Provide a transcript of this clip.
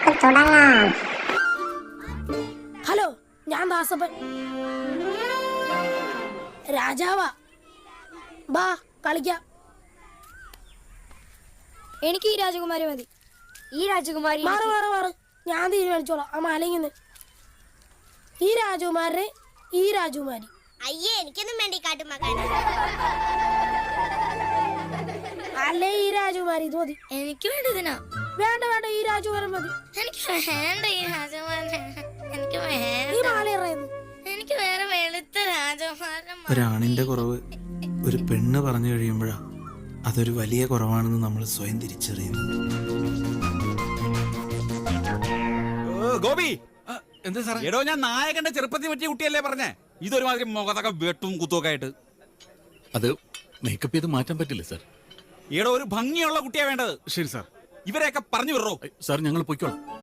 നമുക്ക് തുടങ്ങാം. ഹലോ, ഞാൻ ദാസപ്പൻ. രാജാവാ, ബാ കളിക്കാം. എനിക്ക് ഈ രാജകുമാരി മതി. ഈ രാജകുമാരി മാറ് മാറ് മാറ്, ഞാൻ തീരുമാനിച്ചോളാം. ആ മാലിങ്ങനെ ഈ രാജകുമാരനെ ഈ രാജകുമാരി. അയ്യേ, എനിക്കൊന്നും വേണ്ടി കാട്ടുമാക്കാൻ. അല്ലേ ഈ രാജകുമാരി ഇത് മതി. എനിക്ക് വേണ്ടതിനാ. വേണ്ട വേണ്ട, ഈ രാജകുമാരൻ മതി. എനിക്ക് വേണ്ട ഈ രാജകുമാരൻ. എനിക്ക് ഈ മാല ഇറയുന്നു. എനിക്ക് വേറെ വെളുത്ത രാജകുമാരൻ. ഒരാണിന്റെ കുറവ് ഒരു പെണ്ണ് പറഞ്ഞു കഴിയുമ്പോഴാ അതൊരു വലിയ കുറവാണെന്ന് നമ്മൾ സ്വയം തിരിച്ചറിയുന്നു. ഗോപി, എന്താ സാറേ? എടോ, ഞാൻ നായകന്റെ ചെറുപ്പത്തിൽ പറ്റിയ കുട്ടിയല്ലേ പറഞ്ഞേ? ഇതൊരുമാതിരി മുഖത്തൊക്കെ വെട്ടും കുത്തുമൊക്കെ ആയിട്ട്. അത് മേക്കപ്പ് ചെയ്ത് മാറ്റാൻ പറ്റില്ല സാർ. എടോ, ഒരു ഭംഗിയുള്ള കുട്ടിയാ വേണ്ടത്. ശരി സാർ. ഇവരെയൊക്കെ പറഞ്ഞു വിടറോ. സാർ ഞങ്ങൾ പൊയ്ക്കോളാം.